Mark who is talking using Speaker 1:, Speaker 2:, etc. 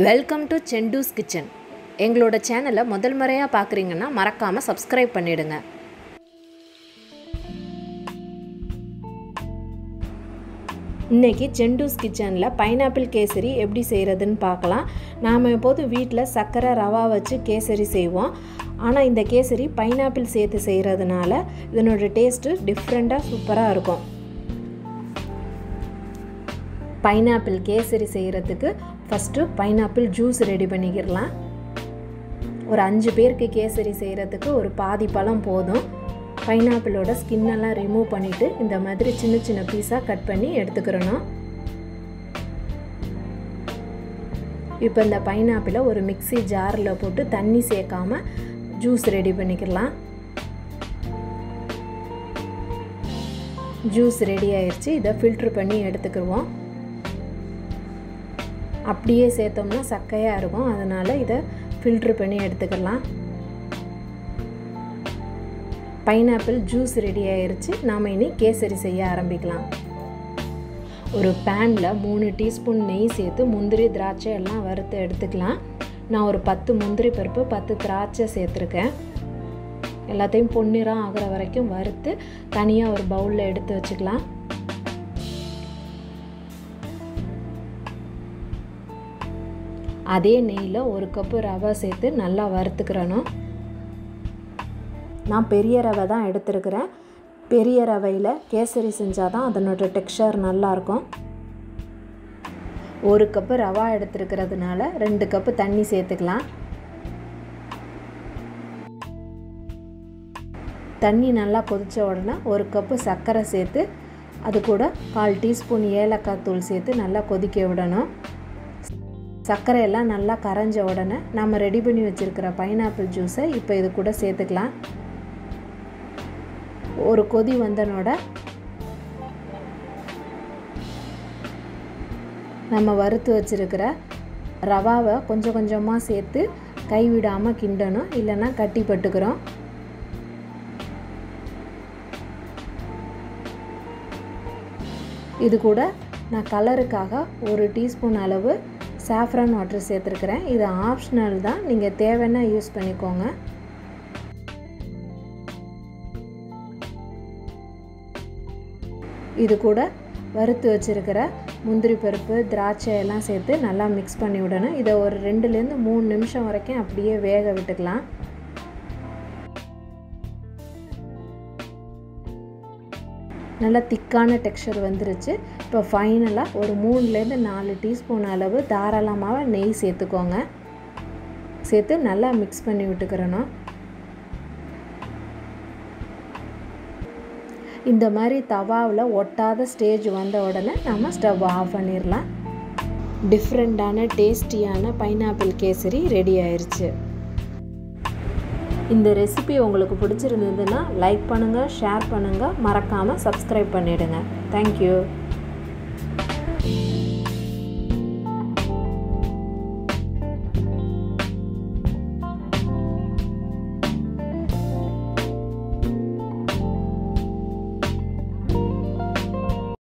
Speaker 1: Welcome to செண்டூஸ் kitchen. எங்களோட சேனலை முதல் முறையாக பார்க்குறீங்கன்னா மறக்காமல் சப்ஸ்கிரைப் பண்ணிவிடுங்க. இன்றைக்கி செண்டூஸ் கிச்சனில் பைனாப்பிள் கேசரி எப்படி செய்கிறதுன்னு பார்க்கலாம். நாம் எப்போதும் வீட்டில் சர்க்கரை ரவா வச்சு கேசரி செய்வோம். ஆனால் இந்த கேசரி பைனாப்பிள் சேர்த்து செய்கிறதுனால இதனோட டேஸ்ட்டு டிஃப்ரெண்ட்டாக சூப்பராக இருக்கும். பைனாப்பிள் கேசரி செய்கிறதுக்கு ஃபஸ்ட்டு பைனாப்பிள் ஜூஸ் ரெடி பண்ணிக்கிடலாம். ஒரு 5 பேருக்கு கேசரி செய்கிறதுக்கு ஒரு பாதி பழம் போதும். பைனாப்பிளோட ஸ்கின்னெல்லாம் ரிமூவ் பண்ணிவிட்டு இந்த மாதிரி சின்ன சின்ன பீஸாக கட் பண்ணி எடுத்துக்கிறணும். இப்போ இந்த பைனாப்பிளை ஒரு மிக்ஸி ஜாரில் போட்டு தண்ணி சேர்க்காம ஜூஸ் ரெடி பண்ணிக்கலாம். ஜூஸ் ரெடி ஆயிடுச்சு. இதை ஃபில்ட்ரு பண்ணி எடுத்துக்கிடுவோம். அப்படியே சேர்த்தோம்னா சக்கையாக இருக்கும், அதனால் இதை ஃபில்ட்ரு பண்ணி எடுத்துக்கலாம். பைனாப்பிள் ஜூஸ் ரெடி ஆயிடுச்சு. நாம் இனி கேசரி செய்ய ஆரம்பிக்கலாம். ஒரு பேனில் 3 டீஸ்பூன் நெய் சேர்த்து முந்திரி திராட்சை எல்லாம் வறுத்து எடுத்துக்கலாம். நான் ஒரு 10 முந்திரி பருப்பு 10 திராட்சை சேர்த்துருக்கேன். எல்லாத்தையும் பொன்னிறம் ஆகிற வரைக்கும் வறுத்து தனியாக ஒரு பவுலில் எடுத்து வச்சுக்கலாம். அதே நெய்யில் 1 கப்பு ரவை சேர்த்து நல்லா வறுத்துக்கிறணும். நான் பெரிய ரவை தான் எடுத்துருக்கிறேன். பெரிய ரவையில் கேசரி செஞ்சால் தான் அதனோட டெக்ஸ்சர் நல்லாயிருக்கும். 1 கப்பு ரவா எடுத்துருக்கிறதுனால 2 கப்பு தண்ணி சேர்த்துக்கலாம். தண்ணி நல்லா கொதித்த உடனே 1 கப்பு சர்க்கரை சேர்த்து அது கூட 1/4 டீஸ்பூன் ஏலக்காய் தூள் சேர்த்து நல்லா கொதிக்க விடணும். சர்க்கரையெல்லாம் நல்லா கரைஞ்ச உடனே நம்ம ரெடி பண்ணி வச்சுருக்கிற பைனாப்பிள் ஜூஸை இப்போ இது கூட சேர்த்துக்கலாம். ஒரு கொதி வந்தனோட நம்ம வறுத்து வச்சுருக்கிற ரவாவை கொஞ்சம் கொஞ்சமாக சேர்த்து கைவிடாமல் கிண்டணும், இல்லைன்னா கட்டி பட்டுக்கிறோம். இது கூட நான் கலருக்காக 1 டீஸ்பூன் அளவு சாஃப்ரான் வாட்டர் சேர்த்துருக்கிறேன். இது ஆப்ஷனல் தான், நீங்கள் தேவைன்னா யூஸ் பண்ணிக்கோங்க. இது கூட வறுத்து வச்சுருக்கிற முந்திரி பருப்பு திராட்சை எல்லாம் சேர்த்து நல்லா மிக்ஸ் பண்ணி விடணும். இதை ஒரு 2லேருந்து 3 நிமிஷம் வரைக்கும் அப்படியே வேக விட்டுக்கலாம். நல்லா திக்கான டெக்ஸ்சர் வந்துருச்சு. இப்போ ஃபைனலாக ஒரு 3லேருந்து 4 டீஸ்பூன் அளவு தாராளமாக நெய் சேர்த்துக்கோங்க. சேர்த்து நல்லா மிக்ஸ் பண்ணி விட்டுக்கிறணும். இந்த மாதிரி தவாவில் ஒட்டாத ஸ்டேஜ் வந்த உடனே நம்ம ஸ்டவ் ஆஃப் பண்ணிடலாம். டிஃப்ரெண்ட்டான டேஸ்டியான பைனாப்பிள் கேசரி ரெடி ஆயிடுச்சு. இந்த ரெசிபி உங்களுக்கு பிடிச்சிருந்ததுன்னா லைக் பண்ணுங்கள், ஷேர் பண்ணுங்கள், மறக்காமல் சப்ஸ்கிரைப் பண்ணிவிடுங்க. தேங்க்யூ.